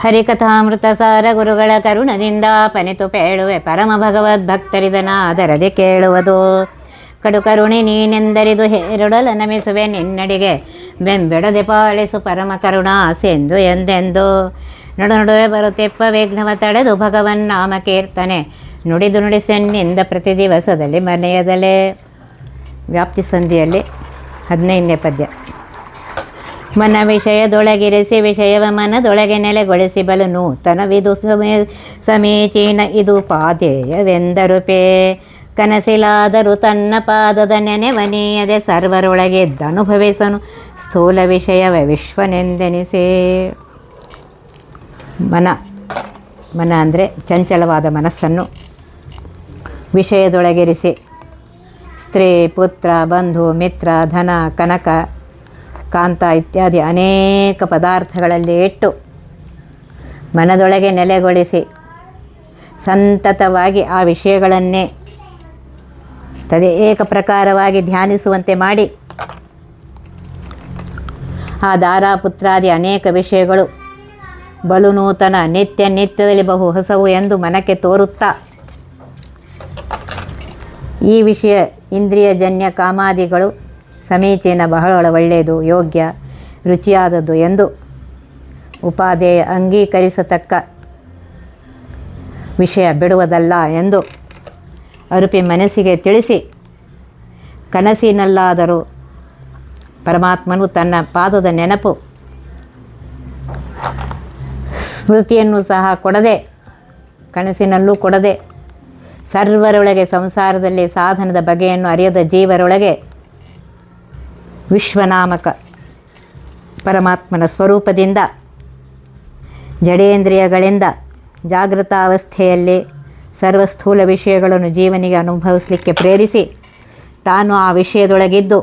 ಹರಿಕಥಾಮೃತ ಸಾರ ಗುರುಗಳ ಕರುಣದಿಂದ ಪನಿತು ಪೇಳುವೆ ಪರಮ ಭಗವದ್ಭಕ್ತರಿದನಾದರದೆ ಕೇಳುವುದು. ಕಡು ಕರುಣಿ ನೀನೆಂದರಿದು ಹೇರುಡಲ ನಮಿಸುವೆ ನಿನ್ನಡಿಗೆ ಬೆಂಬೆಡದೆ ಪಾಲಿಸು ಪರಮ ಕರುಣಾಸೆಂದು ಎಂದೆಂದು. ನಡುವೆ ಬರುತ್ತೆಪ್ಪ ವಿಘ್ನವ ತಡೆದು ಭಗವನ್ ನಾಮ ಕೀರ್ತನೆ ನುಡಿದು ನುಡಿಸೆನ್ನಿಂದ ಪ್ರತಿ ದಿವಸದಲ್ಲಿ ಮನೆಯದಲೇ. ವ್ಯಾಪ್ತಿ ಸಂಧಿಯಲ್ಲಿ 15ನೇ ಪದ್ಯ. ಮನ ವಿಷಯದೊಳಗಿರಿಸಿ ವಿಷಯವ ಮನದೊಳಗೆ ನೆಲೆಗೊಳಿಸಿ ಬಲು ನೂತನವಿದು ಸಮೀಚೀನ ಇದು ಪಾದೇಯವೆಂದರುಪೇ. ಕನಸಿಲಾದರೂ ತನ್ನ ಪಾದದ ನೆನೆವನೀಯದೆ ಸರ್ವರೊಳಗೆದ್ದನುಭವಿಸನು ಸ್ಥೂಲ ವಿಷಯವ ವಿಶ್ವನೆಂದೆನಿಸೇ. ಮನ ಅಂದರೆ ಚಂಚಲವಾದ ಮನಸ್ಸನ್ನು ವಿಷಯದೊಳಗಿರಿಸಿ ಸ್ತ್ರೀ, ಪುತ್ರ, ಬಂಧು, ಮಿತ್ರ, ಧನ, ಕನಕ, ಕಾಂತ ಇತ್ಯಾದಿ ಅನೇಕ ಪದಾರ್ಥಗಳಲ್ಲಿ ಇಟ್ಟು ಮನದೊಳಗೆ ನೆಲೆಗೊಳಿಸಿ ಸಂತತವಾಗಿ ಆ ವಿಷಯಗಳನ್ನೇ ತದೇಕ ಪ್ರಕಾರವಾಗಿ ಧ್ಯಾನಿಸುವಂತೆ ಮಾಡಿ ಆ ದಾರಾಪುತ್ರಾದಿ ಅನೇಕ ವಿಷಯಗಳು ಬಲು ನೂತನ, ನಿತ್ಯದಲ್ಲಿ ಬಹು ಹೊಸವು ಎಂದು ಮನಕ್ಕೆ ತೋರುತ್ತಾ ಈ ವಿಷಯ ಇಂದ್ರಿಯಜನ್ಯ ಕಾಮಾದಿಗಳು ಸಮೀಚೀನ, ಬಹಳ ಒಳ್ಳೆಯದು, ಯೋಗ್ಯ, ರುಚಿಯಾದದ್ದು ಎಂದು ಉಪಾದೇಯ ಅಂಗೀಕರಿಸತಕ್ಕ ವಿಷಯ ಬಿಡುವುದಲ್ಲ ಎಂದು ಅರುಪಿ ಮನಸ್ಸಿಗೆ ತಿಳಿಸಿ ಕನಸಿನಲ್ಲಾದರೂ ಪರಮಾತ್ಮನು ತನ್ನ ಪಾದದ ನೆನಪು ಸ್ಮೃತಿಯನ್ನು ಸಹ ಕೊಡದೆ, ಕನಸಿನಲ್ಲೂ ಕೊಡದೆ, ಸರ್ವರೊಳಗೆ ಸಂಸಾರದಲ್ಲಿ ಸಾಧನದ ಬಗೆಯನ್ನು ಅರಿಯದ ಜೀವರೊಳಗೆ ವಿಶ್ವನಾಮಕ ಪರಮಾತ್ಮನ ಸ್ವರೂಪದಿಂದ ಜಡೇಂದ್ರಿಯಗಳಿಂದ ಜಾಗೃತಾವಸ್ಥೆಯಲ್ಲಿ ಸರ್ವಸ್ಥೂಲ ವಿಷಯಗಳನ್ನು ಜೀವನಿಗೆ ಅನುಭವಿಸಲಿಕ್ಕೆ ಪ್ರೇರಿಸಿ ತಾನು ಆ ವಿಷಯದೊಳಗಿದ್ದು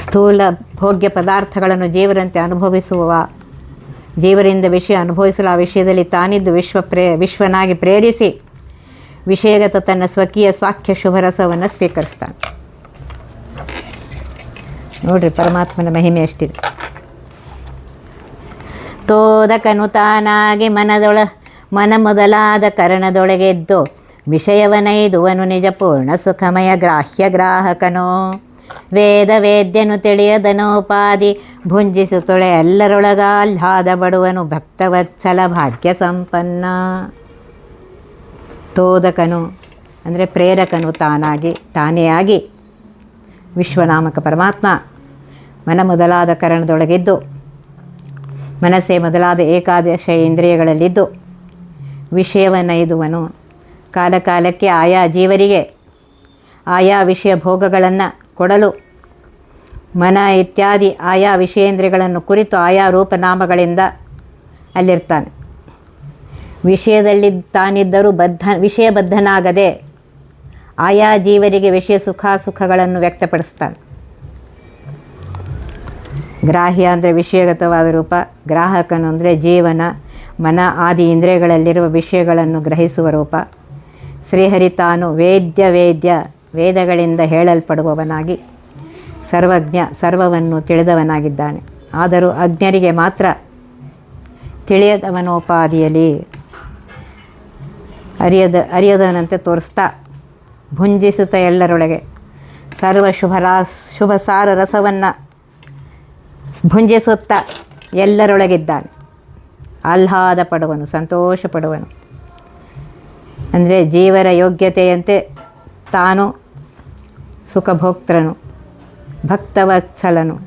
ಸ್ಥೂಲ ಭೋಗ್ಯ ಪದಾರ್ಥಗಳನ್ನು ಜೀವರಂತೆ ಅನುಭವಿಸುವ, ಜೀವರಿಂದ ವಿಷಯ ಅನುಭವಿಸಲು ಆ ವಿಷಯದಲ್ಲಿ ತಾನಿದ್ದು ವಿಶ್ವನಾಗಿ ಪ್ರೇರಿಸಿ ವಿಷಯಗತ ತನ್ನ ಸ್ವಕೀಯ ಸ್ವಾಖ್ಯ ಶುಭರಸವನ್ನು ಸ್ವೀಕರಿಸ್ತಾನೆ. ನೋಡ್ರಿ ಪರಮಾತ್ಮನ ಮಹಿಮೆ ಎಷ್ಟಿದೆ. ತೋದಕನು ತಾನಾಗಿ ಮನ ಮೊದಲಾದ ಕರಣದೊಳಗೆದ್ದು ವಿಷಯವನೈದುವನು ನಿಜ ಪೂರ್ಣ ಸುಖಮಯ ಗ್ರಾಹ್ಯ ಗ್ರಾಹಕನೋ. ವೇದ್ಯನು ತಿಳಿಯದನೋಪಾದಿ ಭುಂಜಿಸುತ್ತೊಳೆ ಎಲ್ಲರೊಳಗಾಹ್ಲಾದ ಬಡುವನು ಭಕ್ತವತ್ಸಲ ಭಾಗ್ಯ ಸಂಪನ್ನ. ತೋದಕನು ಅಂದರೆ ಪ್ರೇರಕನು ತಾನೇ ಆಗಿ ವಿಶ್ವನಾಮಕ ಪರಮಾತ್ಮ ಮನ ಮೊದಲಾದ ಕರಣದೊಳಗಿದ್ದು ಮನಸ್ಸೇ ಮೊದಲಾದ ಏಕಾದಶ ಇಂದ್ರಿಯಗಳಲ್ಲಿದ್ದು ವಿಷಯವನ್ನೈದುವನು ಕಾಲಕಾಲಕ್ಕೆ ಆಯಾ ಜೀವರಿಗೆ ಆಯಾ ವಿಷಯ ಭೋಗಗಳನ್ನು ಕೊಡಲು ಮನ ಇತ್ಯಾದಿ ಆಯಾ ವಿಷಯೇಂದ್ರಿಯಗಳನ್ನು ಕುರಿತು ಆಯಾ ರೂಪನಾಮಗಳಿಂದ ಅಲ್ಲಿರ್ತಾನೆ. ವಿಷಯದಲ್ಲಿ ತಾನಿದ್ದರೂ ವಿಷಯಬದ್ಧನಾಗದೆ ಆಯಾ ಜೀವರಿಗೆ ವಿಷಯ ಸುಖಾಸುಖಗಳನ್ನು ವ್ಯಕ್ತಪಡಿಸ್ತಾನೆ. ಗ್ರಾಹ್ಯ ಅಂದರೆ ವಿಷಯಗತವಾದ ರೂಪ, ಗ್ರಾಹಕನು ಅಂದರೆ ಜೀವನ, ಮನ ಆದಿ ಇಂದ್ರಿಯಗಳಲ್ಲಿರುವ ವಿಷಯಗಳನ್ನು ಗ್ರಹಿಸುವ ರೂಪ. ಶ್ರೀಹರಿ ತಾನು ವೇದಗಳಿಂದ ಹೇಳಲ್ಪಡುವವನಾಗಿ ಸರ್ವಜ್ಞ, ಸರ್ವವನ್ನು ತಿಳಿದವನಾಗಿದ್ದಾನೆ. ಆದರೂ ಅಜ್ಞರಿಗೆ ಮಾತ್ರ ತಿಳಿಯದವನೋಪಾದಿಯಲ್ಲಿ ಅರಿಯದವನಂತೆ ತೋರಿಸ್ತಾ ಭುಂಜಿಸುತ್ತಾ ಎಲ್ಲರೊಳಗೆ ಸರ್ವ ಶುಭಸಾರ ರಸವನ್ನು ಭುಂಜಿಸುತ್ತಾ ಎಲ್ಲರೊಳಗಿದ್ದಾನೆ. ಆಹ್ಲಾದ ಪಡುವನು, ಸಂತೋಷ ಪಡುವನು. ಅಂದರೆ ಜೀವರ ಯೋಗ್ಯತೆಯಂತೆ ತಾನು ಸುಖಭೋಕ್ತೃನು, ಭಕ್ತವತ್ಸಲನು,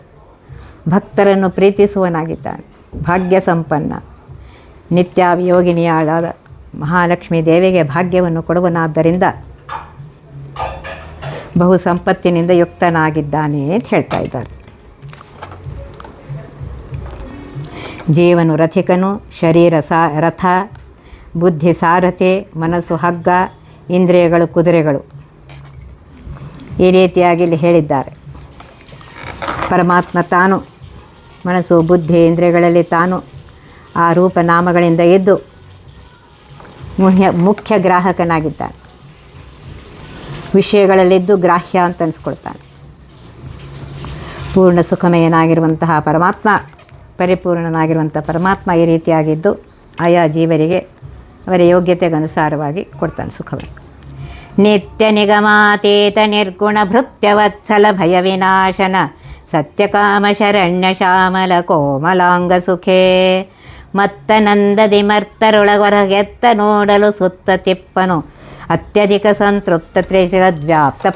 ಭಕ್ತರನ್ನು ಪ್ರೀತಿಸುವನಾಗಿದ್ದಾನೆ. ಭಾಗ್ಯ ಸಂಪನ್ನ, ನಿತ್ಯಾಭಿಯೋಗಿನಿಯಾದ ಮಹಾಲಕ್ಷ್ಮೀ ದೇವಿಗೆ ಭಾಗ್ಯವನ್ನು ಕೊಡುವನಾದ್ದರಿಂದ ಬಹು ಸಂಪತ್ತಿನಿಂದ ಯುಕ್ತನಾಗಿದ್ದಾನೆ ಅಂತ ಹೇಳ್ತಾ ಇದ್ದಾರೆ. ಜೀವನು ರಥಿಕನು, ಶರೀರ ರಥ, ಬುದ್ಧಿ ಸಾರಥಿ, ಮನಸ್ಸು ಹಗ್ಗ, ಇಂದ್ರಿಯಗಳು ಕುದುರೆಗಳು. ಈ ರೀತಿಯಾಗಿ ಇಲ್ಲಿ ಹೇಳಿದ್ದಾರೆ. ಪರಮಾತ್ಮ ತಾನು ಮನಸ್ಸು, ಬುದ್ಧಿ, ಇಂದ್ರಿಯಗಳಲ್ಲಿ ತಾನು ಆ ರೂಪನಾಮಗಳಿಂದ ಇದ್ದು ಮುಖ್ಯ ಗ್ರಾಹಕನಾಗಿದ್ದಾನೆ. ವಿಷಯಗಳಲ್ಲಿದ್ದು ಗ್ರಾಹ್ಯ ಅಂತ ಅನಿಸ್ಕೊಳ್ತಾನೆ. ಪೂರ್ಣ ಸುಖಮಯನಾಗಿರುವಂತಹ ಪರಮಾತ್ಮ, ಪರಿಪೂರ್ಣನಾಗಿರುವಂಥ ಪರಮಾತ್ಮ ಈ ರೀತಿಯಾಗಿದ್ದು ಆಯಾ ಜೀವರಿಗೆ ಅವರ ಯೋಗ್ಯತೆಗನುಸಾರವಾಗಿ ಕೊಡ್ತಾನೆ ಸುಖವನ್ನು. ನಿತ್ಯ ನಿಗಮಾತೀತ ನಿರ್ಗುಣ ಭೃತ್ಯವತ್ಸಲ ಭಯ ವಿನಾಶನ ಸತ್ಯಕಾಮ ಶರಣ್ಯ ಶ್ಯಾಮಲ ಕೋಮಲಾಂಗ ಸುಖೇ ಮತ್ತನಂದದಿ ಮರ್ತರೊಳಗೊರಗೆತ್ತ ನೋಡಲು ಸುತ್ತ ತಿಪ್ಪನು ಅತ್ಯಧಿಕ ಸಂತೃಪ್ತ ತ್ರಿಜಗದ್ವ್ಯಾಪ್ತ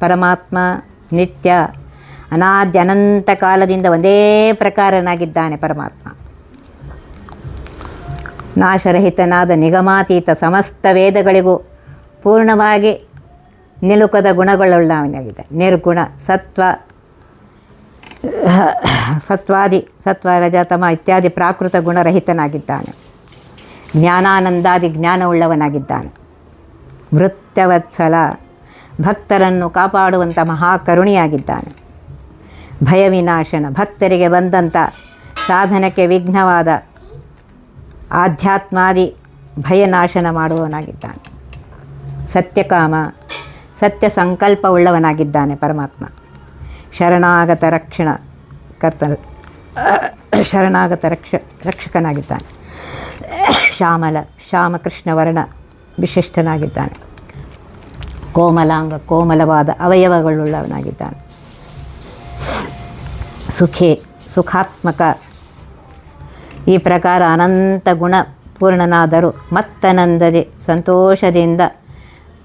ಪರಮಾತ್ಮ ನಿತ್ಯ ಅನಾದ್ಯ ಅನಂತ ಕಾಲದಿಂದ ಒಂದೇ ಪ್ರಕಾರನಾಗಿದ್ದಾನೆ ಪರಮಾತ್ಮ. ನಾಶರಹಿತನಾದ ನಿಗಮಾತೀತ ಸಮಸ್ತ ವೇದಗಳಿಗೂ ಪೂರ್ಣವಾಗಿ ನಿಲುಕದ ಗುಣಗಳುಳ್ಳವನಾಗಿದೆ. ನಿರ್ಗುಣ ಸತ್ವಾದಿ ಸತ್ವ ರಜತಮ ಇತ್ಯಾದಿ ಪ್ರಾಕೃತ ಗುಣರಹಿತನಾಗಿದ್ದಾನೆ. ಜ್ಞಾನಾನಂದಾದಿ ಜ್ಞಾನವುಳ್ಳವನಾಗಿದ್ದಾನೆ. ಭೃತ್ಯವತ್ಸಲ ಭಕ್ತರನ್ನು ಕಾಪಾಡುವಂಥ ಮಹಾಕರುಣಿಯಾಗಿದ್ದಾನೆ. ಭಯ ವಿನಾಶನ ಭಕ್ತರಿಗೆ ಬಂದಂಥ ಸಾಧನಕ್ಕೆ ವಿಘ್ನವಾದ ಆಧ್ಯಾತ್ಮಾದಿ ಭಯನಾಶನ ಮಾಡುವವನಾಗಿದ್ದಾನೆ. ಸತ್ಯಕಾಮ ಸತ್ಯ ಸಂಕಲ್ಪವುಳ್ಳವನಾಗಿದ್ದಾನೆ ಪರಮಾತ್ಮ. ಶರಣಾಗತ ರಕ್ಷಕನಾಗಿದ್ದಾನೆ. ಶ್ಯಾಮಲ ಶ್ಯಾಮಕೃಷ್ಣ ವರ್ಣ ವಿಶಿಷ್ಟನಾಗಿದ್ದಾನೆ. ಕೋಮಲಾಂಗ ಕೋಮಲವಾದ ಅವಯವಗಳುಳ್ಳವನಾಗಿದ್ದಾನೆ. ಸುಖಾತ್ಮಕ ಈ ಪ್ರಕಾರ ಅನಂತ ಗುಣ ಪೂರ್ಣನಾದರೂ ಮತ್ತನಂದದೆ ಸಂತೋಷದಿಂದ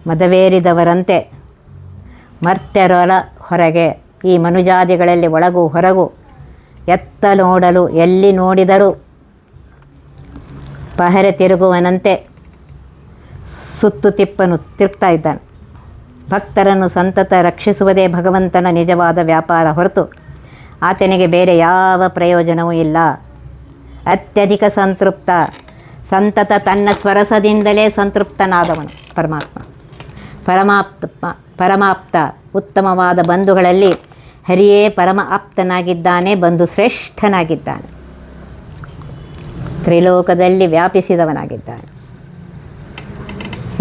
ಮದವೇರಿದವರಂತೆ ಮರ್ತ್ಯರೊಳ ಹೊರಗೆ ಈ ಮನುಜಾದಿಗಳಲ್ಲಿ ಒಳಗೂ ಹೊರಗೂ ಎತ್ತ ನೋಡಲು ಎಲ್ಲಿ ನೋಡಿದರೂ ಪಹರೆ ತಿರುಗುವನಂತೆ ಸುತ್ತು ತಿಪ್ಪನು ತಿರುಗ್ತಾ ಇದ್ದಾನೆ. ಭಕ್ತರನ್ನು ಸಂತತ ರಕ್ಷಿಸುವುದೇ ಭಗವಂತನ ನಿಜವಾದ ವ್ಯಾಪಾರ ಹೊರತು ಆತನಿಗೆ ಬೇರೆ ಯಾವ ಪ್ರಯೋಜನವೂ ಇಲ್ಲ. ಅತ್ಯಧಿಕ ಸಂತೃಪ್ತ ಸಂತತ ತನ್ನ ಸ್ವರಸದಿಂದಲೇ ಸಂತೃಪ್ತನಾದವನು ಪರಮಾಪ್ತ ಉತ್ತಮವಾದ ಬಂಧುಗಳಲ್ಲಿ ಹರಿಯೇ ಪರಮ ಆಪ್ತನಾಗಿದ್ದಾನೆ, ಬಂಧು ಶ್ರೇಷ್ಠನಾಗಿದ್ದಾನೆ, ತ್ರಿಲೋಕದಲ್ಲಿ ವ್ಯಾಪಿಸಿದವನಾಗಿದ್ದಾನೆ.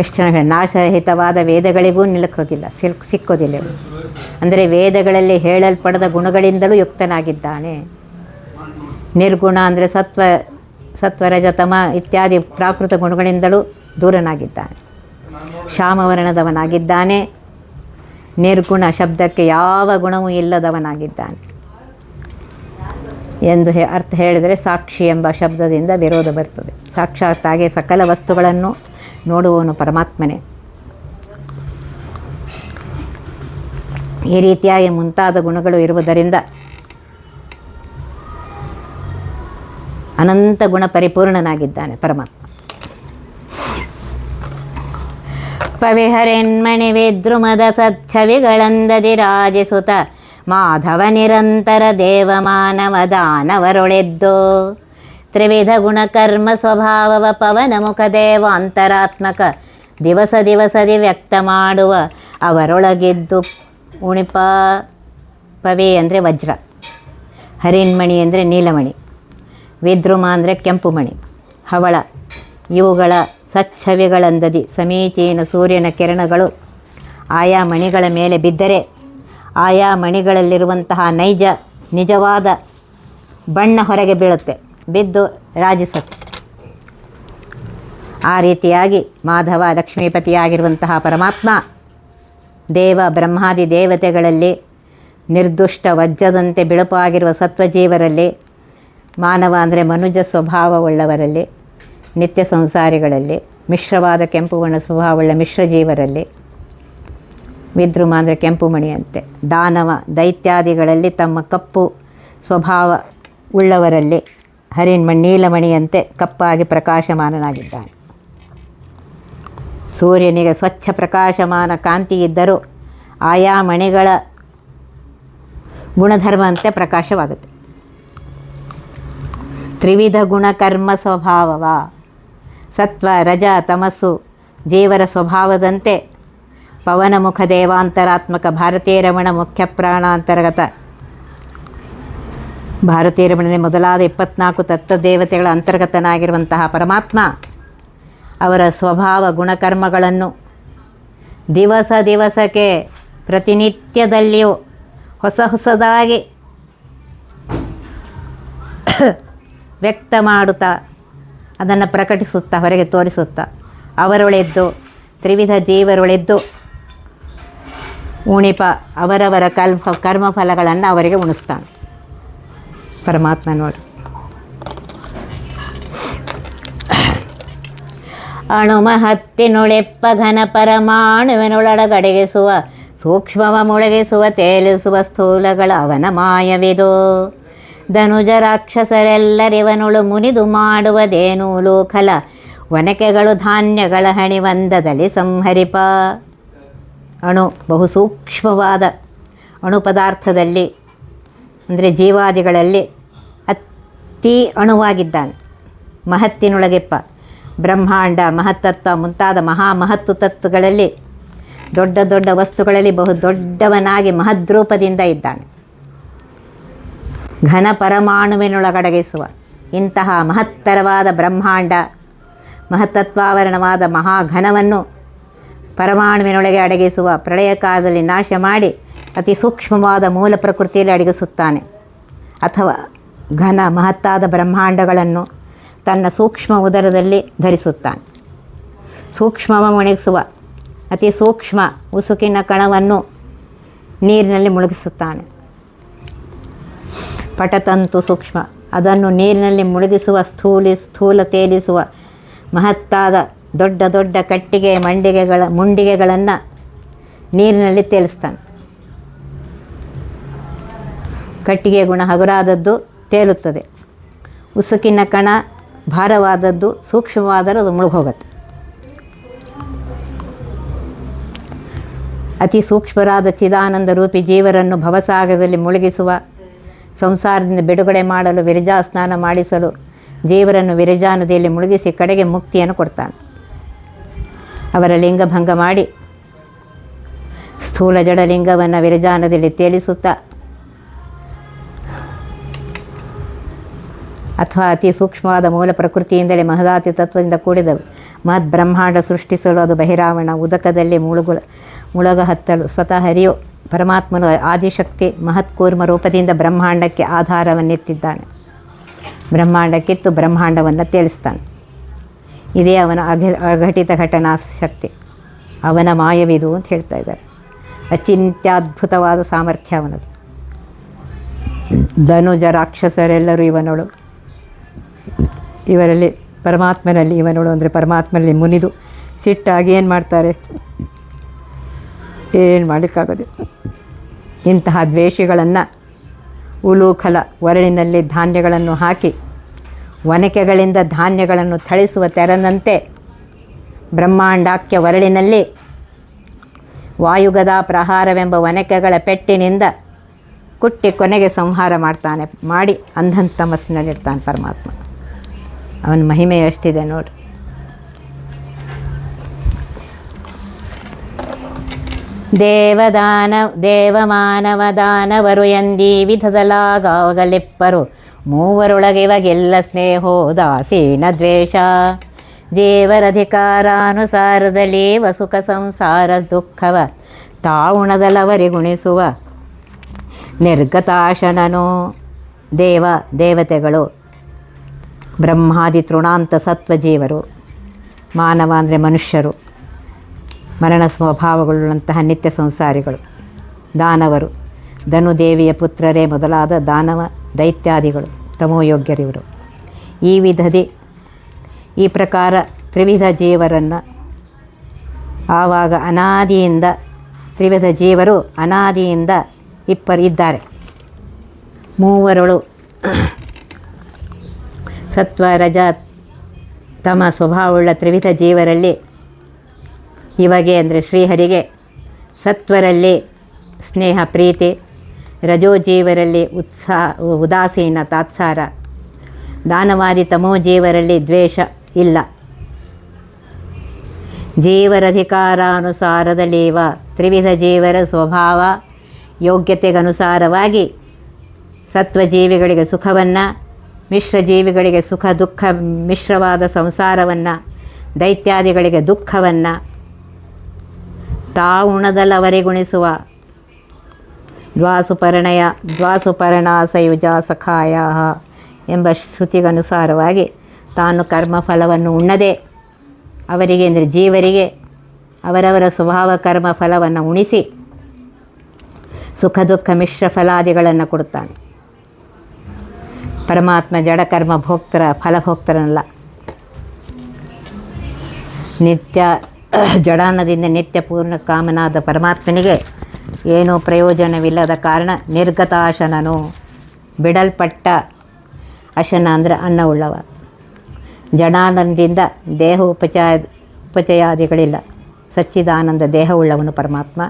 ಎಷ್ಟು ಚೆನ್ನಾಗಿ ನಾಶರಹಿತವಾದ ವೇದಗಳಿಗೂ ನಿಲುಕೋದಿಲ್ಲ, ಸಿಕ್ಕೋದಿಲ್ಲ. ಅಂದರೆ ವೇದಗಳಲ್ಲಿ ಹೇಳಲ್ಪಡದ ಗುಣಗಳಿಂದಲೂ ಯುಕ್ತನಾಗಿದ್ದಾನೆ. ನಿರ್ಗುಣ ಅಂದರೆ ಸತ್ವರಜತಮ ಇತ್ಯಾದಿ ಪ್ರಾಕೃತ ಗುಣಗಳಿಂದಲೂ ದೂರನಾಗಿದ್ದಾನೆ. ಶ್ಯಾಮವರ್ಣದವನಾಗಿದ್ದಾನೆ. ನಿರ್ಗುಣ ಶಬ್ದಕ್ಕೆ ಯಾವ ಗುಣವೂ ಇಲ್ಲದವನಾಗಿದ್ದಾನೆ ಎಂದು ಅರ್ಥ ಹೇಳಿದರೆ ಸಾಕ್ಷಿ ಎಂಬ ಶಬ್ದದಿಂದ ವಿರೋಧ ಬರ್ತದೆ. ಸಾಕ್ಷಾತ್ತಾಗಿ ಸಕಲ ವಸ್ತುಗಳನ್ನು ನೋಡುವವನು ಪರಮಾತ್ಮನೇ. ಈ ರೀತಿಯಾಗಿ ಮುಂತಾದ ಗುಣಗಳು ಇರುವುದರಿಂದ ಅನಂತ ಗುಣ ಪರಿಪೂರ್ಣನಾಗಿದ್ದಾನೆ ಪರಮಾತ್ಮ. ಪವಿಹರೆನ್ಮಣಿ ವಿದ್ರುಮದ ಸಚ್ಛವಿಗಳಂದದಿ ರಾಜಿಸುತ ಮಾಧವ ನಿರಂತರ ದೇವ ಮಾನವ ದಾನವರೊಳೆದ್ದು ತ್ರಿವಿಧ ಗುಣಕರ್ಮ ಸ್ವಭಾವವ ಪವನ ಮುಖ ದೇವಾಂತರಾತ್ಮಕ ದಿವಸ ದಿವಸದಿ ವ್ಯಕ್ತ ಮಾಡುವ ಅವರೊಳಗಿದ್ದು ಉಣಿಪ. ಪವಿ ಅಂದರೆ ವಜ್ರ, ಹರಿನ್ಮಣಿ ಅಂದರೆ ನೀಲಮಣಿ, ವಿದ್ರುಮ ಅಂದರೆ ಕೆಂಪು ಮಣಿ, ಹವಳ ಇವುಗಳ ಸಚ್ಛವಿಗಳಂದದಿ ಸಮೀಚೀನ ಸೂರ್ಯನ ಕಿರಣಗಳು ಆಯಾ ಮಣಿಗಳ ಮೇಲೆ ಬಿದ್ದರೆ ಆಯಾ ಮಣಿಗಳಲ್ಲಿರುವಂತಹ ನಿಜವಾದ ಬಣ್ಣ ಹೊರಗೆ ಬೀಳುತ್ತೆ, ಬಿದ್ದು ರಾಜಿಸುತ್ತೆ. ಆ ರೀತಿಯಾಗಿ ಮಾಧವ ಲಕ್ಷ್ಮೀಪತಿಯಾಗಿರುವಂತಹ ಪರಮಾತ್ಮ ದೇವ ಬ್ರಹ್ಮಾದಿ ದೇವತೆಗಳಲ್ಲಿ ನಿರ್ದುಷ್ಟ ವಜ್ರದಂತೆ ಬಿಳುಪಾಗಿರುವ ಸತ್ವಜೀವರಲ್ಲಿ, ಮಾನವ ಅಂದರೆ ಮನುಜ ಸ್ವಭಾವವುಳ್ಳವರಲ್ಲಿ, ನಿತ್ಯ ಸಂಸಾರಿಗಳಲ್ಲಿ, ಮಿಶ್ರವಾದ ಕೆಂಪು ಬಣ್ಣ ಸ್ವಭಾವವುಳ್ಳ ಮಿಶ್ರಜೀವರಲ್ಲಿ, ವಿದ್ರುಮ ಅಂದರೆ ಕೆಂಪು ಮಣಿಯಂತೆ, ದಾನವ ದೈತ್ಯಾದಿಗಳಲ್ಲಿ ತಮ್ಮ ಕಪ್ಪು ಸ್ವಭಾವ ಉಳ್ಳವರಲ್ಲಿ ಹರಿನ್ಮಣಿ ನೀಲಮಣಿಯಂತೆ ಕಪ್ಪಾಗಿ ಪ್ರಕಾಶಮಾನನಾಗಿದ್ದಾನೆ. ಸೂರ್ಯನಿಗೆ ಸ್ವಚ್ಛ ಪ್ರಕಾಶಮಾನ ಕಾಂತಿ ಇದ್ದರೂ ಆಯಾ ಮಣಿಗಳ ಗುಣಧರ್ಮಂತೆ ಪ್ರಕಾಶವಾಗುತ್ತೆ. ತ್ರಿವಿಧ ಗುಣಕರ್ಮ ಸ್ವಭಾವವ ಸತ್ವ ರಜ ತಮಸ್ಸು ಜೀವರ ಸ್ವಭಾವದಂತೆ ಪವನಮುಖ ದೇವಾಂತರಾತ್ಮಕ ಭಾರತೀಯ ರಮಣ ಮುಖ್ಯ ಪ್ರಾಣಾಂತರ್ಗತ ಭಾರತೀಯ ರಮಣನೆ ಮೊದಲಾದ 24 ತತ್ವದೇವತೆಗಳ ಅಂತರ್ಗತನಾಗಿರುವಂತಹ ಪರಮಾತ್ಮ ಅವರ ಸ್ವಭಾವ ಗುಣಕರ್ಮಗಳನ್ನು ದಿವಸಕ್ಕೆ ಪ್ರತಿನಿತ್ಯದಲ್ಲಿಯೂ ಹೊಸದಾಗಿ ವ್ಯಕ್ತ ಮಾಡುತ್ತಾ ಅದನ್ನು ಪ್ರಕಟಿಸುತ್ತಾ ಹೊರಗೆ ತೋರಿಸುತ್ತಾ ಅವರೊಳೆದ್ದು ತ್ರಿವಿಧ ಜೀವರೊಳೆದ್ದು ಉಣಿಪ ಅವರವರ ಕರ್ಮಫಲಗಳನ್ನು ಅವರಿಗೆ ಉಣಿಸ್ತಾನೆ ಪರಮಾತ್ಮ. ನೋಡಿ, ಅಣುಮಹತ್ತಿನೊಳೆಪ್ಪ ಘನ ಪರಮಾಣುವಿನೊಳಗಡೆಗಿಸುವ ಸೂಕ್ಷ್ಮವ ಮುಳಗಿಸುವ ತೇಲಿಸುವ ಸ್ಥೂಲಗಳ ಅವನ ಮಾಯವಿದು. ಧನುಜ ರಾಕ್ಷಸರೆಲ್ಲರಿವನುಳು ಮುನಿದು ಮಾಡುವುದೇನು ಲೋಕಲ ಒನಕೆಗಳು ಧಾನ್ಯಗಳ ಹಣಿವಂದದಲ್ಲಿ ಸಂಹರಿಪ. ಅಣು ಬಹು ಸೂಕ್ಷ್ಮವಾದ ಅಣು ಪದಾರ್ಥದಲ್ಲಿ ಅಂದರೆ ಜೀವಾದಿಗಳಲ್ಲಿ ಅತಿ ಅಣುವಾಗಿದ್ದಾನೆ. ಮಹತ್ತಿನೊಳಗೆಪ್ಪ ಬ್ರಹ್ಮಾಂಡ ಮಹತ್ತತ್ವ ಮುಂತಾದ ಮಹಾಮಹತ್ತು ತತ್ವಗಳಲ್ಲಿ ದೊಡ್ಡ ದೊಡ್ಡ ವಸ್ತುಗಳಲ್ಲಿ ಬಹು ದೊಡ್ಡವನಾಗಿ ಮಹದ್ರೂಪದಿಂದ ಇದ್ದಾನೆ. ಘನ ಪರಮಾಣುವಿನೊಳಗಡಗಿಸುವ ಇಂತಹ ಮಹತ್ತರವಾದ ಬ್ರಹ್ಮಾಂಡ ಮಹತ್ತತ್ವಾವರಣವಾದ ಮಹಾಘನವನ್ನು ಪರಮಾಣುವಿನೊಳಗೆ ಅಡಗಿಸುವ ಪ್ರಳಯ ಕಾಲದಲ್ಲಿ ನಾಶ ಮಾಡಿ ಅತಿ ಸೂಕ್ಷ್ಮವಾದ ಮೂಲ ಪ್ರಕೃತಿಯಲ್ಲಿ ಅಡಗಿಸುತ್ತಾನೆ. ಅಥವಾ ಘನ ಮಹತ್ತಾದ ಬ್ರಹ್ಮಾಂಡಗಳನ್ನು ತನ್ನ ಸೂಕ್ಷ್ಮ ಉದರದಲ್ಲಿ ಧರಿಸುತ್ತಾನೆ. ಸೂಕ್ಷ್ಮವ ಮುಳುಗಿಸುವ ಅತಿ ಸೂಕ್ಷ್ಮ ಉಸುಕಿನ ಕಣವನ್ನು ನೀರಿನಲ್ಲಿ ಮುಳುಗಿಸುತ್ತಾನೆ. ಪಟತಂತು ಸೂಕ್ಷ್ಮ ಅದನ್ನು ನೀರಿನಲ್ಲಿ ಮುಳುಗಿಸುವ ಸ್ಥೂಲ ತೇಲಿಸುವ ಮಹತ್ತಾದ ದೊಡ್ಡ ದೊಡ್ಡ ಕಟ್ಟಿಗೆ ಮುಂಡಿಗೆಗಳನ್ನು ನೀರಿನಲ್ಲಿ ತೇಲಿಸ್ತಾನೆ. ಕಟ್ಟಿಗೆ ಗುಣ ಹಗುರಾದದ್ದು ತೇಲುತ್ತದೆ, ಉಸುಕಿನ ಕಣ ಭಾರವಾದದ್ದು ಸೂಕ್ಷ್ಮವಾದರೂ ಅದು ಮುಳುಗೋಗುತ್ತೆ. ಅತಿ ಸೂಕ್ಷ್ಮರಾದ ಚಿದಾನಂದ ರೂಪಿ ಜೀವರನ್ನು ಭವಸಾಗರದಲ್ಲಿ ಮುಳುಗಿಸುವ ಸಂಸಾರದಿಂದ ಬಿಡುಗಡೆ ಮಾಡಲು ವಿರಜಾ ಸ್ನಾನ ಮಾಡಿಸಲು ಜೀವರನ್ನು ವಿರಜಾ ನದಿಯಲ್ಲಿ ಮುಳುಗಿಸಿ ಕಡೆಗೆ ಮುಕ್ತಿಯನ್ನು ಕೊಡ್ತಾನೆ. ಅವರ ಲಿಂಗಭಂಗ ಮಾಡಿ ಸ್ಥೂಲ ಜಡಲಿಂಗವನ್ನು ವಿರಜಾ ನದಿಯಲ್ಲಿ ತೇಲಿಸುತ್ತಾ ಅಥವಾ ಅತಿ ಸೂಕ್ಷ್ಮವಾದ ಮೂಲ ಪ್ರಕೃತಿಯಿಂದಲೇ ಮಹದಾತಿ ತತ್ವದಿಂದ ಕೂಡಿದ ಮಹದ್ ಬ್ರಹ್ಮಾಂಡ ಸೃಷ್ಟಿಸಲು ಅದು ಬಹಿರಾವಣ ಉದಕದಲ್ಲಿ ಮುಳುಗ ಹತ್ತಲು ಸ್ವತಃ ಹರಿಯೋ ಪರಮಾತ್ಮನು ಆದಿಶಕ್ತಿ ಮಹತ್ಕೂರ್ಮ ರೂಪದಿಂದ ಬ್ರಹ್ಮಾಂಡಕ್ಕೆ ಆಧಾರವನ್ನೆತ್ತಿದ್ದಾನೆ. ಬ್ರಹ್ಮಾಂಡಕ್ಕಿತ್ತು ಬ್ರಹ್ಮಾಂಡವನ್ನು ತೇಲಿಸ್ತಾನೆ. ಇದೇ ಅವನ ಅಘಟಿತ ಘಟನಾ ಶಕ್ತಿ, ಅವನ ಮಾಯವಿದು ಅಂತ ಹೇಳ್ತಾ ಇದ್ದಾರೆ. ಅಚಿಂತ್ಯದ್ಭುತವಾದ ಸಾಮರ್ಥ್ಯ ಅವನದು. ಧನುಜ ರಾಕ್ಷಸರೆಲ್ಲರೂ ಇವನೋಳು, ಇವರಲ್ಲಿ ಪರಮಾತ್ಮನಲ್ಲಿ ಇವನೋಳು ಅಂದರೆ ಪರಮಾತ್ಮನಲ್ಲಿ ಮುನಿದು ಸಿಟ್ಟಾಗಿ ಏನು ಮಾಡ್ತಾರೆ, ಏನು ಮಾಡಲಿಕ್ಕಾಗೋದು. ಇಂತಹ ದ್ವೇಷಿಗಳನ್ನು ಉಲೂಖಲ ಒರಳಿನಲ್ಲಿ ಧಾನ್ಯಗಳನ್ನು ಹಾಕಿ ಒನಕೆಗಳಿಂದ ಧಾನ್ಯಗಳನ್ನು ಥಳಿಸುವ ತೆರನಂತೆ ಬ್ರಹ್ಮಾಂಡಾಖ್ಯ ಒರಳಿನಲ್ಲಿ ವಾಯುಗದಾ ಪ್ರಹಾರವೆಂಬ ಒನಕೆಗಳ ಪೆಟ್ಟಿನಿಂದ ಕುಟ್ಟಿ ಕೊನೆಗೆ ಸಂಹಾರ ಮಾಡಿ ಅಂಧನ್ ತಮಸ್ಸಿನಲ್ಲಿರ್ತಾನೆ ಪರಮಾತ್ಮ. ಅವನ ಮಹಿಮೆ ಎಷ್ಟಿದೆ ನೋಡಿ. ದೇವಮಾನವ ದಾನವರು ಎಂದೀ ವಿಧದಲಾಗಲಿಪ್ಪರು ಮೂವರೊಳಗಿವಗೆಲ್ಲ ಸ್ನೇಹೋದಾಸೀನ ದ್ವೇಷ ಜೀವರಧಿಕಾರಾನುಸಾರದಲ್ಲಿ ವಸುಖ ಸಂಸಾರ ದುಃಖವ ತಾವುಣದಲವರಿಗುಣಿಸುವ ನಿರ್ಗತಾಶನನು. ದೇವತೆಗಳು ಬ್ರಹ್ಮಾದಿ ತೃಣಾಂತ ಸತ್ವಜೀವರು, ಮಾನವ ಅಂದರೆ ಮನುಷ್ಯರು, ಮರಣ ಸ್ವಭಾವಗಳುಳ್ಳಂತಹ ನಿತ್ಯ ಸಂಸಾರಿಗಳು, ದಾನವರು ಧನುದೇವಿಯ ಪುತ್ರರೇ ಮೊದಲಾದ ದಾನವ ದೈತ್ಯಾದಿಗಳು ತಮೋಯೋಗ್ಯರಿವರು. ಈ ಪ್ರಕಾರ ತ್ರಿವಿಧ ಜೀವರನ್ನು ಆವಾಗ ಅನಾದಿಯಿಂದ ತ್ರಿವಿಧ ಜೀವರು ಅನಾದಿಯಿಂದ ಇದ್ದಾರೆ. ಮೂವರಳು ಸತ್ವ ರಜ ತಮ ಸ್ವಭಾವವುಳ್ಳ ತ್ರಿವಿಧ ಜೀವರಲ್ಲಿ ಇವಾಗೆ ಅಂದರೆ ಶ್ರೀಹರಿಗೆ ಸತ್ವರಲ್ಲಿ ಸ್ನೇಹ ಪ್ರೀತಿ, ರಜೋಜೀವರಲ್ಲಿ ಉದಾಸೀನ ತಾತ್ಸಾರ, ದಾನವಾದಿ ತಮೋಜೀವರಲ್ಲಿ ದ್ವೇಷ ಇಲ್ಲ. ಜೀವರಧಿಕಾರಾನುಸಾರದಲ್ಲಿವ ತ್ರಿವಿಧ ಜೀವರ ಸ್ವಭಾವ ಯೋಗ್ಯತೆಗನುಸಾರವಾಗಿ ಸತ್ವಜೀವಿಗಳಿಗೆ ಸುಖವನ್ನು, ಮಿಶ್ರಜೀವಿಗಳಿಗೆ ಸುಖ ದುಃಖ ಮಿಶ್ರವಾದ ಸಂಸಾರವನ್ನು, ದೈತ್ಯಾದಿಗಳಿಗೆ ದುಃಖವನ್ನು ತಾವುಣದಲ್ಲವರಿಗುಣಿಸುವ ದ್ವಾಸುಪರ್ಣಾಸಯುಜ ಸಖಾಯ ಎಂಬ ಶ್ರುತಿಗನುಸಾರವಾಗಿ ತಾನು ಕರ್ಮಫಲವನ್ನು ಉಣ್ಣದೆ ಅವರಿಗೆ ಅಂದರೆ ಜೀವರಿಗೆ ಅವರವರ ಸ್ವಭಾವ ಕರ್ಮ ಫಲವನ್ನು ಉಣಿಸಿ ಸುಖ ದುಃಖ ಮಿಶ್ರ ಫಲಾದಿಗಳನ್ನು ಕೊಡುತ್ತಾನೆ. ಪರಮಾತ್ಮ ಜಡಕರ್ಮ ಫಲಭೋಕ್ತರನಲ್ಲ. ನಿತ್ಯ ಜಡಾನದಿಂದ ನಿತ್ಯ ಪೂರ್ಣ ಕಾಮನಾದ ಪರಮಾತ್ಮನಿಗೆ ಏನೂ ಪ್ರಯೋಜನವಿಲ್ಲದ ಕಾರಣ ನಿರ್ಗತಾಶನನು, ಬಿಡಲ್ಪಟ್ಟ ಅಶನ ಅಂದರೆ ಅನ್ನವುಳ್ಳವ. ಜಡಾನಂದದಿಂದ ದೇಹ ಉಪಚಯಾದಿಗಳಿಲ್ಲ. ಸಚ್ಚಿದಾನಂದ ದೇಹವುಳ್ಳವನು ಪರಮಾತ್ಮ,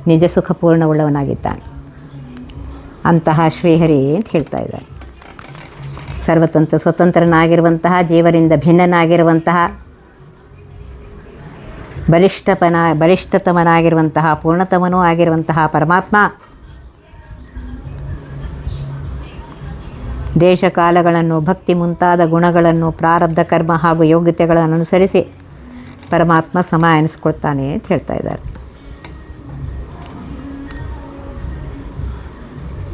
ನಿಜ ಸುಖಪೂರ್ಣವುಳ್ಳವನಾಗಿದ್ದಾನೆ. ಅಂತಹ ಶ್ರೀಹರಿ ಅಂತ ಹೇಳ್ತಾ ಇದ್ದಾರೆ. ಸ್ವತಂತ್ರನಾಗಿರುವಂತಹ, ಜೀವರಿಂದ ಭಿನ್ನನಾಗಿರುವಂತಹ, ಬಲಿಷ್ಠತಮನಾಗಿರುವಂತಹ, ಪೂರ್ಣತಮನೂ ಆಗಿರುವಂತಹ ಪರಮಾತ್ಮ ದೇಶಕಾಲಗಳನ್ನು, ಭಕ್ತಿ ಮುಂತಾದ ಗುಣಗಳನ್ನು, ಪ್ರಾರಬ್ಧ ಕರ್ಮ ಹಾಗೂ ಯೋಗ್ಯತೆಗಳನ್ನು ಅನುಸರಿಸಿ ಪರಮಾತ್ಮ ಸಮ ಎನಿಸ್ಕೊಳ್ತಾನೆ ಅಂತ ಹೇಳ್ತಾ ಇದ್ದಾರೆ.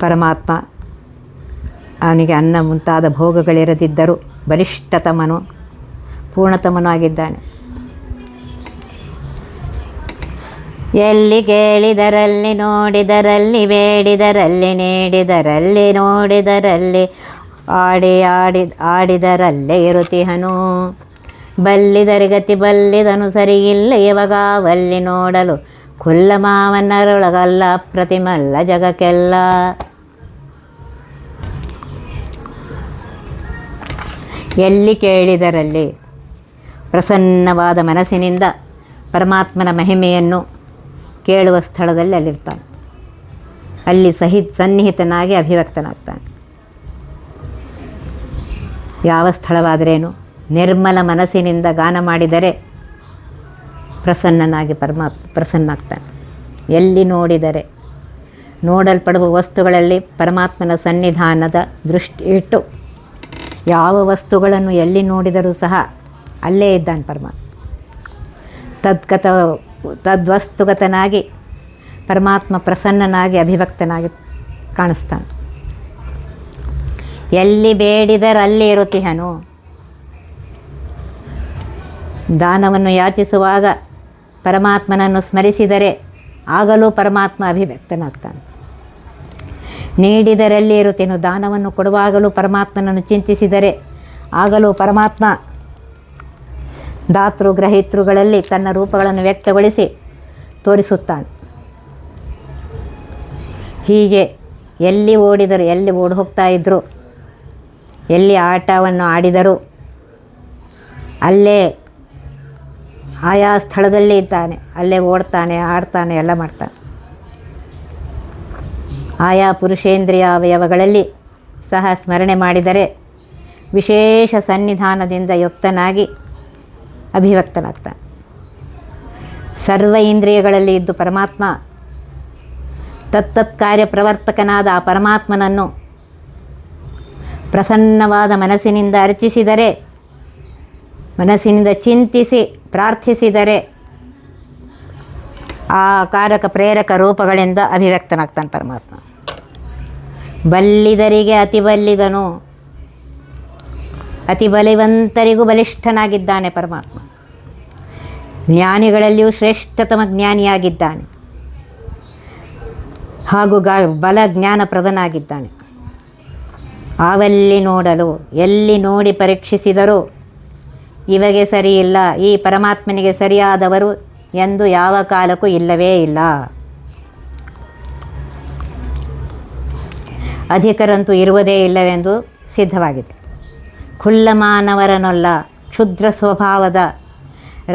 ಪರಮಾತ್ಮ ಅವನಿಗೆ ಅನ್ನ ಮುಂತಾದ ಭೋಗಗಳಿರದಿದ್ದರೂ ಬಲಿಷ್ಠತಮನು, ಪೂರ್ಣತಮನೂ ಆಗಿದ್ದಾನೆ. ಎಲ್ಲಿ ಕೇಳಿದರಲ್ಲಿ, ನೋಡಿದರಲ್ಲಿ, ಬೇಡಿದರಲ್ಲಿ, ನೀಡಿದರಲ್ಲಿ, ನೋಡಿದರಲ್ಲಿ, ಆಡಿದರಲ್ಲೇ ಇರುತಿಹನು. ಬಲ್ಲಿದರಿಗತಿ ಬಲ್ಲಿದನು ಸರಿಯಿಲ್ಲ ಇವಾಗವಲ್ಲಿ ನೋಡಲು, ಕುಲ್ಲ ಮಾವನರೊಳಗಲ್ಲ ಪ್ರತಿಮಲ್ಲ ಜಗಕ್ಕೆಲ್ಲ. ಎಲ್ಲಿ ಕೇಳಿದರಲ್ಲಿ, ಪ್ರಸನ್ನವಾದ ಮನಸ್ಸಿನಿಂದ ಪರಮಾತ್ಮನ ಮಹಿಮೆಯನ್ನು ಕೇಳುವ ಸ್ಥಳದಲ್ಲಿ ಅಲ್ಲಿರ್ತಾನೆ. ಅಲ್ಲಿ ಸನ್ನಿಹಿತನಾಗಿ ಅಭಿವ್ಯಕ್ತನಾಗ್ತಾನೆ. ಯಾವ ಸ್ಥಳವಾದರೇನು, ನಿರ್ಮಲ ಮನಸ್ಸಿನಿಂದ ಗಾನ ಮಾಡಿದರೆ ಪ್ರಸನ್ನನಾಗಿ ಪ್ರಸನ್ನಾಗ್ತಾನೆ. ಎಲ್ಲಿ ನೋಡಿದರೆ, ನೋಡಲ್ಪಡುವ ವಸ್ತುಗಳಲ್ಲಿ ಪರಮಾತ್ಮನ ಸನ್ನಿಧಾನದ ದೃಷ್ಟಿ ಇಟ್ಟು ಯಾವ ವಸ್ತುಗಳನ್ನು ಎಲ್ಲಿ ನೋಡಿದರೂ ಸಹ ಅಲ್ಲೇ ಇದ್ದಾನೆ ಪರಮಾತ್ಮ. ತದ್ವಸ್ತುಗತನಾಗಿ ಪರಮಾತ್ಮ ಪ್ರಸನ್ನನಾಗಿ ಅಭಿವ್ಯಕ್ತನಾಗಿ ಕಾಣಿಸ್ತಾನೆ. ಎಲ್ಲಿ ಬೇಡಿದರಲ್ಲಿ ಇರುತಿಹನು. ದಾನವನ್ನು ಯಾಚಿಸುವಾಗ ಪರಮಾತ್ಮನನ್ನು ಸ್ಮರಿಸಿದರೆ ಆಗಲೂ ಪರಮಾತ್ಮ ಅಭಿವ್ಯಕ್ತನಾಗ್ತಾನೆ. ನೀಡಿದರಲ್ಲಿ ಇರುತ್ತೇನು, ದಾನವನ್ನು ಕೊಡುವಾಗಲೂ ಪರಮಾತ್ಮನನ್ನು ಚಿಂತಿಸಿದರೆ ಆಗಲೂ ಪರಮಾತ್ಮ ದಾತೃ ಗ್ರಹಿತೃಗಳಲ್ಲಿ ತನ್ನ ರೂಪಗಳನ್ನು ವ್ಯಕ್ತಗೊಳಿಸಿ ತೋರಿಸುತ್ತಾನೆ. ಹೀಗೆ ಎಲ್ಲಿ ಓಡಿದರು, ಎಲ್ಲಿ ಓಡಿ ಹೋಗ್ತಾ ಇದ್ದರು, ಎಲ್ಲಿ ಆಟವನ್ನು ಆಡಿದರು ಅಲ್ಲೇ ಆಯಾ ಸ್ಥಳದಲ್ಲಿ ಇದ್ದಾನೆ. ಅಲ್ಲೇ ಓಡ್ತಾನೆ, ಆಡ್ತಾನೆ, ಎಲ್ಲ ಮಾಡ್ತಾನೆ. ಆಯಾ ಪುರುಷೇಂದ್ರಿಯ ಅವಯವಗಳಲ್ಲಿ ಸಹ ಸ್ಮರಣೆ ಮಾಡಿದರೆ ವಿಶೇಷ ಸನ್ನಿಧಾನದಿಂದ ಯುಕ್ತನಾಗಿ ಅಭಿವ್ಯಕ್ತನಾಗ್ತಾನೆ. ಸರ್ವ ಇಂದ್ರಿಯಗಳಲ್ಲಿ ಇದ್ದು ಪರಮಾತ್ಮ ತತ್ತತ್ ಕಾರ್ಯ ಪ್ರವರ್ತಕನಾದ ಆ ಪರಮಾತ್ಮನನ್ನು ಪ್ರಸನ್ನವಾದ ಮನಸ್ಸಿನಿಂದ ಅರ್ಚಿಸಿದರೆ, ಮನಸ್ಸಿನಿಂದ ಚಿಂತಿಸಿ ಪ್ರಾರ್ಥಿಸಿದರೆ ಆ ಕಾರಕ ಪ್ರೇರಕ ರೂಪಗಳಿಂದ ಅಭಿವ್ಯಕ್ತನಾಗ್ತಾನೆ ಪರಮಾತ್ಮ. ಬಲ್ಲಿದರಿಗೆ ಅತಿ ಬಲ್ಲಿದನು, ಅತಿ ಬಲಿವಂತರಿಗೂ ಬಲಿಷ್ಠನಾಗಿದ್ದಾನೆ ಪರಮಾತ್ಮ. ಜ್ಞಾನಿಗಳಲ್ಲಿಯೂ ಶ್ರೇಷ್ಠತಮ ಜ್ಞಾನಿಯಾಗಿದ್ದಾನೆ ಹಾಗೂ ಬಲ ಜ್ಞಾನಪ್ರದನಾಗಿದ್ದಾನೆ. ಆವಲ್ಲಿ ನೋಡಲು, ಎಲ್ಲಿ ನೋಡಿ ಪರೀಕ್ಷಿಸಿದರೂ ಇವೆಗೆ ಸರಿಯಿಲ್ಲ, ಈ ಪರಮಾತ್ಮನಿಗೆ ಸರಿಯಾದವರು ಎಂದು ಯಾವ ಕಾಲಕ್ಕೂ ಇಲ್ಲವೇ ಇಲ್ಲ. ಅಧಿಕರಂತೂ ಇರುವುದೇ ಇಲ್ಲವೆಂದು ಸಿದ್ಧವಾಗಿದೆ. ಖುಲ್ಲ ಮಾನವರನೊಲ್ಲ, ಕ್ಷುದ್ರ ಸ್ವಭಾವದ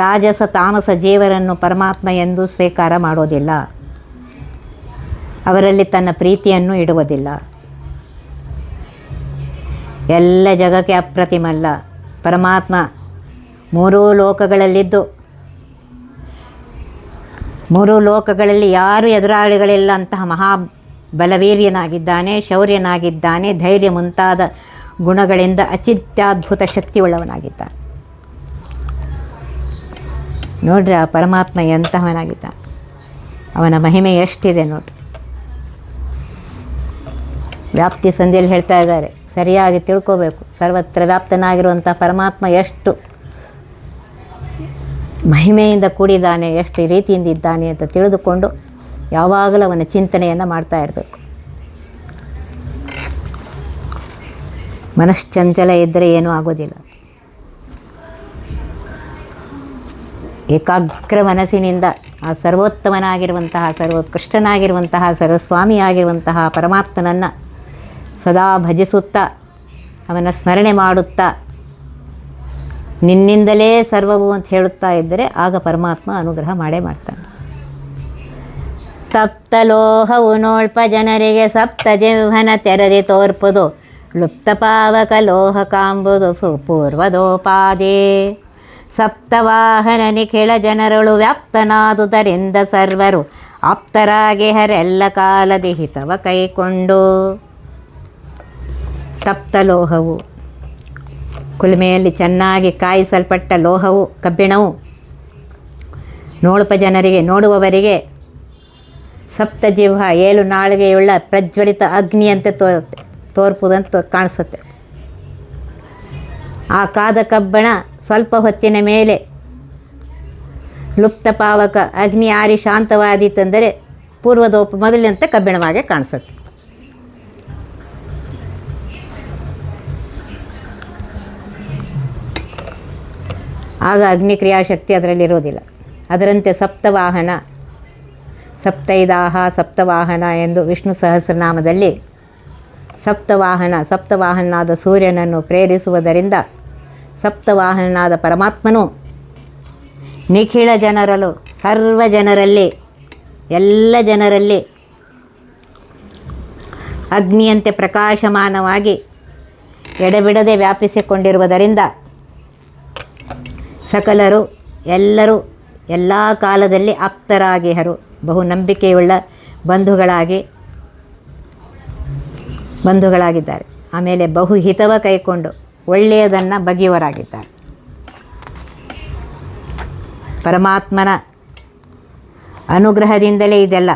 ರಾಜಸ ತಾಮಸ ಜೀವರನ್ನು ಪರಮಾತ್ಮ ಎಂದು ಸ್ವೀಕಾರ ಮಾಡೋದಿಲ್ಲ. ಅವರಲ್ಲಿ ತನ್ನ ಪ್ರೀತಿಯನ್ನು ಇಡುವುದಿಲ್ಲ. ಎಲ್ಲ ಜಗಕ್ಕೆ ಅಪ್ರತಿಮಲ್ಲ ಪರಮಾತ್ಮ. ಮೂರೂ ಲೋಕಗಳಲ್ಲಿ ಯಾರು ಎದುರಾಳಿಗಳಿಲ್ಲ ಅಂತಹ ಮಹಾಬಲವೀರ್ಯನಾಗಿದ್ದಾನೆ, ಶೌರ್ಯನಾಗಿದ್ದಾನೆ, ಧೈರ್ಯ ಮುಂತಾದ ಗುಣಗಳಿಂದ ಅಚಿತ್ಯದ್ಭುತ ಶಕ್ತಿಯುಳ್ಳವನಾಗಿದ್ದಾನೆ. ನೋಡ್ರಿ ಆ ಪರಮಾತ್ಮ ಎಂತಹವನಾಗಿದ್ದಾನೆ, ಅವನ ಮಹಿಮೆ ಎಷ್ಟಿದೆ ನೋಡ್ರಿ. ವ್ಯಾಪ್ತಿ ಸಂಧಿಯಲ್ಲಿ ಹೇಳ್ತಾ ಇದ್ದಾರೆ, ಸರಿಯಾಗಿ ತಿಳ್ಕೋಬೇಕು. ಸರ್ವತ್ರ ವ್ಯಾಪ್ತನಾಗಿರುವಂಥ ಪರಮಾತ್ಮ ಎಷ್ಟು ಮಹಿಮೆಯಿಂದ ಕೂಡಿದ್ದಾನೆ, ಎಷ್ಟು ರೀತಿಯಿಂದ ಇದ್ದಾನೆ ಅಂತ ತಿಳಿದುಕೊಂಡು ಯಾವಾಗಲೂ ಅವನ ಚಿಂತನೆಯನ್ನು ಮಾಡ್ತಾ ಇರಬೇಕು. ಮನಶ್ಚಂಚಲ ಇದ್ದರೆ ಏನೂ ಆಗೋದಿಲ್ಲ. ಏಕಾಗ್ರ ಮನಸ್ಸಿನಿಂದ ಆ ಸರ್ವೋತ್ತಮನಾಗಿರುವಂತಹ, ಸರ್ವೋತ್ಕೃಷ್ಟನಾಗಿರುವಂತಹ, ಸರ್ವಸ್ವಾಮಿಯಾಗಿರುವಂತಹ ಪರಮಾತ್ಮನನ್ನು ಸದಾ ಭಜಿಸುತ್ತಾ, ಅವನ ಸ್ಮರಣೆ ಮಾಡುತ್ತಾ, ನಿನ್ನಿಂದಲೇ ಸರ್ವವು ಅಂತ ಹೇಳುತ್ತಾ ಇದ್ದರೆ ಆಗ ಪರಮಾತ್ಮ ಅನುಗ್ರಹ ಮಾಡೇ ಮಾಡ್ತಾನೆ. ಸಪ್ತಲೋಹವು ನೋಳ್ಪ ಜನರಿಗೆ ಸಪ್ತ ಜಿಹ್ವನ ತೆರೆದಿ ತೋರ್ಪುದು, ಲುಪ್ತ ಪಾವಕ ಲೋಹ ಕಾಂಬುದು ಸುಪೂರ್ವದೋಪಾದಿ. ಸಪ್ತವಾಹನ ನಿಖಿಳ ಜನರುಳು ವ್ಯಾಪ್ತನಾದುದರಿಂದ ಸರ್ವರು ಆಪ್ತರಾಗಿ ಹರೆಲ್ಲ ಕಾಲದಿ ಹಿತವ ಕೈಕೊಂಡು. ಸಪ್ತಲೋಹವು ಕುಲುಮೆಯಲ್ಲಿ ಚೆನ್ನಾಗಿ ಕಾಯಿಸಲ್ಪಟ್ಟ ಲೋಹವು, ಕಬ್ಬಿಣವು ನೋಳುಪ ಜನರಿಗೆ, ನೋಡುವವರಿಗೆ ಸಪ್ತಜಿಹ್ವ 7 ನಾಳಿಗೆಯುಳ್ಳ ಪ್ರಜ್ವಲಿತ ಅಗ್ನಿಯಂತೆ ತೋರ್ಪುದಂತ ಕಾಣಿಸುತ್ತೆ. ಆ ಕಾದ ಕಬ್ಬಣ ಸ್ವಲ್ಪ ಹೊತ್ತಿನ ಮೇಲೆ ಲುಪ್ತ ಪಾವಕ ಅಗ್ನಿ ಆರಿ ಶಾಂತವಾದೀತೆಂದರೆ ಪೂರ್ವದೋಪ ಮೊದಲಿನಂತೆ ಕಬ್ಬಿಣವಾಗಿ ಕಾಣಿಸುತ್ತೆ. ಆಗ ಅಗ್ನಿಕ್ರಿಯಾಶಕ್ತಿ ಅದರಲ್ಲಿರೋದಿಲ್ಲ. ಅದರಂತೆ ಸಪ್ತವಾಹನ, ಸಪ್ತೈದಾಹ ಸಪ್ತವಾಹನ ಎಂದು ವಿಷ್ಣು ಸಹಸ್ರನಾಮದಲ್ಲಿ ಸಪ್ತವಾಹನಾದ ಸೂರ್ಯನನ್ನು ಪ್ರೇರಿಸುವುದರಿಂದ ಸಪ್ತವಾಹನಾದ ಪರಮಾತ್ಮನು ನಿಖಿಳ ಜನರಲ್ಲೂ, ಸರ್ವ ಜನರಲ್ಲಿ, ಎಲ್ಲ ಜನರಲ್ಲಿ ಅಗ್ನಿಯಂತೆ ಪ್ರಕಾಶಮಾನವಾಗಿ ಎಡೆಬಿಡದೆ ವ್ಯಾಪಿಸಿಕೊಂಡಿರುವುದರಿಂದ ಸಕಲರು ಎಲ್ಲರೂ ಎಲ್ಲ ಕಾಲದಲ್ಲಿ ಆಪ್ತರಾಗಿಹರು, ಬಹು ನಂಬಿಕೆಯುಳ್ಳ ಬಂಧುಗಳಾಗಿದ್ದಾರೆ. ಆಮೇಲೆ ಬಹು ಹಿತವ ಕೈಕೊಂಡು ಒಳ್ಳೆಯದನ್ನು ಬಗೆಯುವರಾಗಿದ್ದಾರೆ. ಪರಮಾತ್ಮನ ಅನುಗ್ರಹದಿಂದಲೇ ಇದೆಲ್ಲ.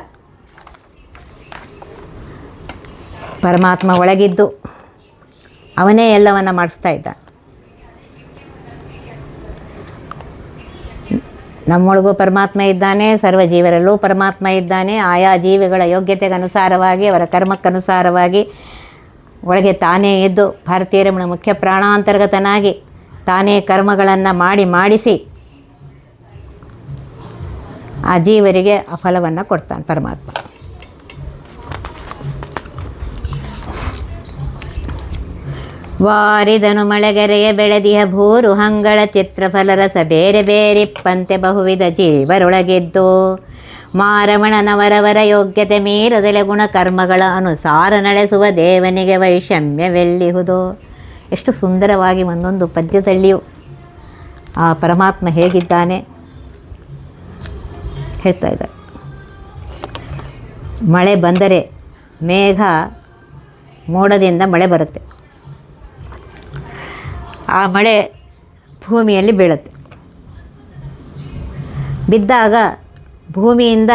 ಪರಮಾತ್ಮ ಒಳಗಿದ್ದು ಅವನೇ ಎಲ್ಲವನ್ನು ಮಾಡಿಸ್ತಾ ಇದ್ದ. ನಮ್ಮೊಳಗೂ ಪರಮಾತ್ಮ ಇದ್ದಾನೆ, ಸರ್ವ ಜೀವರಲ್ಲೂ ಪರಮಾತ್ಮ ಇದ್ದಾನೆ. ಆಯಾ ಜೀವಿಗಳ ಯೋಗ್ಯತೆಗನುಸಾರವಾಗಿ, ಅವರ ಕರ್ಮಕ್ಕನುಸಾರವಾಗಿ ಒಳಗೆ ತಾನೇ ಇದ್ದು ಭಾರತೀಯರಮಣ ಮುಖ್ಯ ಪ್ರಾಣಾಂತರ್ಗತನಾಗಿ ತಾನೇ ಕರ್ಮಗಳನ್ನು ಮಾಡಿಸಿ ಆ ಜೀವರಿಗೆ ಆ ಫಲವನ್ನು ಕೊಡ್ತಾನೆ ಪರಮಾತ್ಮ. ವಾರಿದನು ಮಳೆಗೆರೆಯ ಬೆಳೆದಿಯ ಭೂರು ಹಂಗಳ ಚಿತ್ರಫಲರಸ ಬೇರೆ ಬೇರಿಪ್ಪಂತೆ ಬಹುವಿಧ ಜೀವರೊಳಗಿದ್ದು, ಮಾರಮಣನವರವರ ಯೋಗ್ಯತೆ ಮೀರದೆಲೆ ಗುಣ ಕರ್ಮಗಳ ಅನುಸಾರ ನಡೆಸುವ ದೇವನಿಗೆ ವೈಷಮ್ಯವೆಲ್ಲಿಹುದು. ಎಷ್ಟು ಸುಂದರವಾಗಿ ಒಂದೊಂದು ಪದ್ಯದಲ್ಲಿಯೂ ಆ ಪರಮಾತ್ಮ ಹೇಗಿದ್ದಾನೆ ಹೇಳ್ತಾ ಇದ್ದಾರೆ. ಮಳೆ ಬಂದರೆ ಮೇಘ ಮೋಡದಿಂದ ಮಳೆ ಬರುತ್ತೆ. ಆ ಮಳೆ ಭೂಮಿಯಲ್ಲಿ ಬೀಳುತ್ತೆ. ಬಿದ್ದಾಗ ಭೂಮಿಯಿಂದ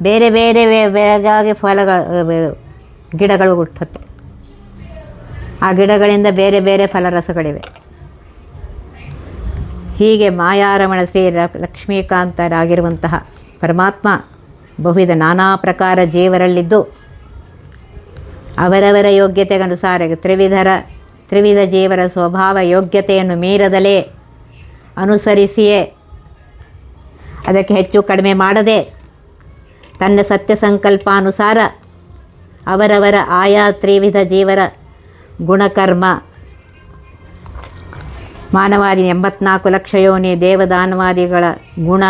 ಬೇರೆ ಬೇರೆ ಬೇಗಾಗಿ ಗಿಡಗಳು ಹುಟ್ಟುತ್ತೆ. ಆ ಗಿಡಗಳಿಂದ ಬೇರೆ ಬೇರೆ ಫಲರಸಗಳಿವೆ. ಹೀಗೆ ಮಾಯಾರಮಣ ಶ್ರೀ ಲಕ್ಷ್ಮೀಕಾಂತರಾಗಿರುವಂತಹ ಪರಮಾತ್ಮ ಬಹುವಿಧ ನಾನಾ ಪ್ರಕಾರ ಜೀವರಲ್ಲಿದ್ದು ಅವರವರ ಯೋಗ್ಯತೆಗನುಸಾರ ತ್ರಿವಿಧ ಜೀವರ ಸ್ವಭಾವ ಯೋಗ್ಯತೆಯನ್ನು ಮೀರದಲೇ ಅನುಸರಿಸಿಯೇ, ಅದಕ್ಕೆ ಹೆಚ್ಚು ಕಡಿಮೆ ಮಾಡದೆ ತನ್ನ ಸತ್ಯ ಸಂಕಲ್ಪಾನುಸಾರ ಅವರವರ ಆಯಾ ತ್ರಿವಿಧ ಜೀವರ ಗುಣಕರ್ಮ, ಮಾನವಾದಿ 84 ಲಕ್ಷ ಯೋನಿ ದೇವದಾನವಾದಿಗಳ ಗುಣ,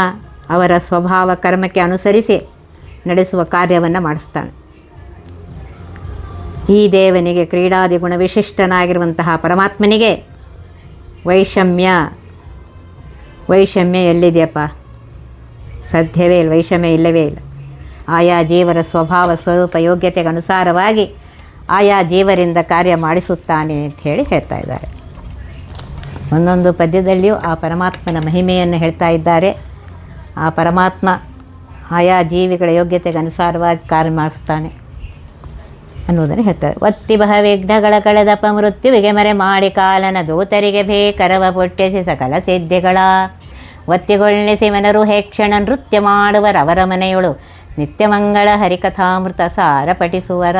ಅವರ ಸ್ವಭಾವ ಕರ್ಮಕ್ಕೆ ಅನುಸರಿಸಿ ನಡೆಸುವ ಕಾರ್ಯವನ್ನು ಮಾಡಿಸ್ತಾನೆ. ಈ ದೇವನಿಗೆ ಕ್ರೀಡಾದಿ ಗುಣ ವಿಶಿಷ್ಟನಾಗಿರುವಂತಹ ಪರಮಾತ್ಮನಿಗೆ ವೈಷಮ್ಯ ಎಲ್ಲಿದೆಯಪ್ಪ? ಸಾಧ್ಯವೇ ಇಲ್ಲ, ವೈಷಮ್ಯ ಇಲ್ಲವೇ ಇಲ್ಲ. ಆಯಾ ಜೀವರ ಸ್ವಭಾವ ಸ್ವರೂಪ ಯೋಗ್ಯತೆಗೆ ಅನುಸಾರವಾಗಿ ಆಯಾ ಜೀವರಿಂದ ಕಾರ್ಯ ಮಾಡಿಸುತ್ತಾನೆ ಅಂತ ಹೇಳ್ತಾ ಇದ್ದಾರೆ. ಒಂದೊಂದು ಪದ್ಯದಲ್ಲಿಯೂ ಆ ಪರಮಾತ್ಮನ ಮಹಿಮೆಯನ್ನು ಹೇಳ್ತಾ ಇದ್ದಾರೆ. ಆ ಪರಮಾತ್ಮ ಆಯಾ ಜೀವಿಗಳ ಯೋಗ್ಯತೆಗೆ ಅನುಸಾರವಾಗಿ ಕಾರ್ಯ ಮಾಡಿಸ್ತಾನೆ. ಅನ್ನುವುದನ್ನು ಹೇಳ್ತಾರೆ. ಒತ್ತಿ ಬಹ ವಿಘ್ನಗಳ ಕಳೆದಪ್ಪ ಮೃತ್ಯುವಿಗೆ ಮರೆ ಮಾಡಿ ಕಾಲನ ದೂತರಿಗೆ ಬೇಕರವ ಪೊಟ್ಟೆಸಿ ಸಕಲ ಸಿದ್ಧಿಗಳ ಒತ್ತಿಗೊಳ್ಳಿಸಿ ಮನರು ಹೇಕ್ಷಣ ನೃತ್ಯ ಮಾಡುವರವರ ಮನೆಯೊಳು ನಿತ್ಯಮಂಗಳ ಹರಿಕಥಾಮೃತ ಸಾರ ಪಠಿಸುವರ.